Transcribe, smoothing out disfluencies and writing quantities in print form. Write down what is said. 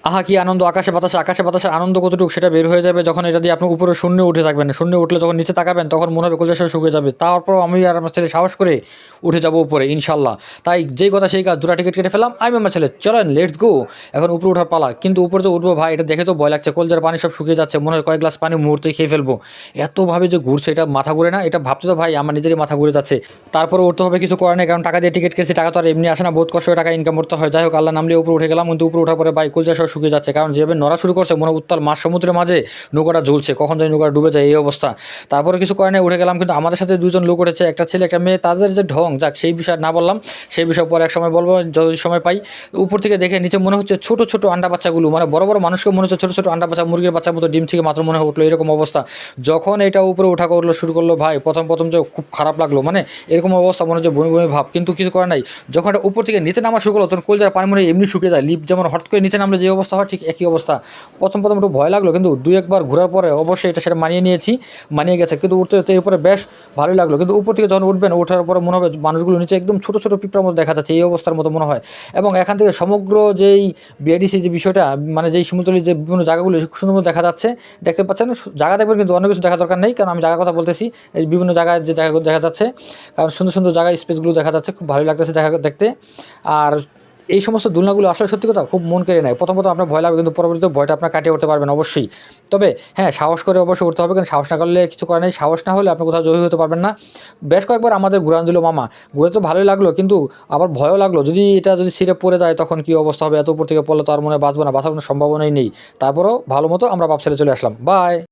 আহা কি আনন্দ! আকাশে বাতাসে আনন্দ কতটুকু সেটা বের হয়ে যাবে যখন এটা দিয়ে আপনি উপরে শূন্যে উঠে থাকবেন। শূন্যে উঠলে যখন নিচে তাকাবেন তখন মনে হবে কলিজা শুকিয়ে যাবে। তারপরেও আমি আর আমার ছেলে সাহস করে উঠে যাবো উপরে ইনশাআল্লাহ। তাই যেই কথা সেই কাজ, ২ টা টিকেট কেটে ফেললাম। আমি আমার ছেলে চলেন লেটস গো। এখন উপরে ওঠার পালা। কিন্তু উপরে যে উঠবো ভাই এটা দেখে তো ভয় লাগছে। কলজার পানি সব শুকিয়ে যাচ্ছে। মনে হয় কয়েক গ্লাস পানি মুহূর্তেই খেয়ে ফেলবো। এতভাবে যে ঘুরছে এটা মাথা ঘুরে না? এটা ভাবতে তো ভাই আমার নিজেরই মাথা ঘুরে যাচ্ছে। তারপরে উঠতে হবে, কিছু করার নেই, কারণ টাকা দিয়ে টিকেট কেটেছি, টাকা তো আর এমনি আসে না, বহুত কষ্ট করে টাকা ইনকাম করতে হয়। যাই হোক আল্লাহ নাম নিয়ে উপরে উঠে গেলাম, কিন্তু উপরে ওঠার পরে ভাই কলজা সব শুকিয়ে যাচ্ছে, কারণ যেভাবে নড়া শুরু করছে মনে হয় উত্তাল মাঝ সমুদ্রের মাঝে নৌকাটা ঝুলছে, কখন জানি নৌকাটা ডুবে যায় এই অবস্থা। তারপরে কিছু করার নেই উঠে গেলাম, কিন্তু আমাদের সাথে দুজন লোক উঠেছে, একটা ছেলে একটা মেয়ে, তাদের যে ঢং, যাক সেই বিষয়ে না বললাম, সেই বিষয়ে পরে এক সময় বলবো যদি সময় পাই। উপর থেকে দেখে নিচে মনে হচ্ছে ছোট ছোট আন্ডা বাচ্চাগুলো, মানে বড় বড় মানুষকে মনে হচ্ছে ছোট ছোট আন্ডা বাচ্চা, মুরগির বাচ্চার মতো ডিম থেকে মাত্র মনে হয় উঠলো, এরকম অবস্থা। যখন এটা উপরে ওঠা করলো শুরু করলো ভাই, প্রথম যে খুব খারাপ লাগলো, মানে এরকম অবস্থা মনে হচ্ছে বমি বমি ভাব, কিন্তু কিছু করার নাই। যখন এটা উপর থেকে নিচে নামা শুরু করলো তখন কলজার পানি মনে হয় এমনি শুকিয়ে যায়, লিপ যেমন হট করে নিচে নামলে যে অবস্থা হয় ঠিক একই অবস্থা। প্রথম একটু ভয় লাগলো, কিন্তু দুই একবার ঘোরার পরে অবশ্যই এটা সেটা মানিয়ে নিয়েছি, মানিয়ে গেছে। কিন্তু উঠতে উঠতে এরপরে বেশ ভালোই লাগলো, কিন্তু উপর থেকে যখন উঠবেন ওঠার পরে মনে হবে মানুষগুলো নিচে একদম ছোট ছোট পিঁপড়ার মতো দেখা যাচ্ছে, এই অবস্থার মতো মনে হয়। এবং এখান থেকে সমগ্র যেই বিআইডিসি যে বিষয়টা, মানে যেই সমুদ্রের যে বিভিন্ন জায়গাগুলো সুন্দর মতো দেখা যাচ্ছে, দেখতে পাচ্ছেন। জায়গা দেখবেন কিন্তু অন্য কিছু দেখা দরকার নেই, কারণ আমি জায়গার কথা বলতেছি। এই বিভিন্ন জায়গায় যে জায়গাগুলো দেখা যাচ্ছে, কারণ সুন্দর সুন্দর জায়গায় স্পেসগুলো দেখা যাচ্ছে, খুব ভালোই লাগতেছে দেখতে। আর এই সমস্ত দোলনাগুলো আসলে সত্যি কথা খুব মন কেড়ে নেয়। প্রথমত আপনার ভয় লাগবে, কিন্তু পরবর্তীতে ভয়টা আপনার কাটিয়ে উঠতে পারবেন অবশ্যই। তবে হ্যাঁ, সাহস করে অবশ্যই উঠতে হবে, কারণ সাহস না করলে কিছু করার নেই। সাহস না হলে আপনি কোথাও জয়ী হতে পারবেন না। বেশ কয়েকবার আমাদের ঘুরান দিল মামা। ঘুরে তো ভালোই লাগলো, কিন্তু আবার ভয়ও লাগলো, যদি ছিঁড়ে পড়ে যায় তখন কী অবস্থা হবে? এত উপর থেকে পড়লে তো আর মনে হয় বাঁচবো না, বাঁচার কোনো সম্ভাবনাই নেই। তারপরেও ভালো মতো আমরা বাপ ছেড়ে চলে আসলাম। বাই।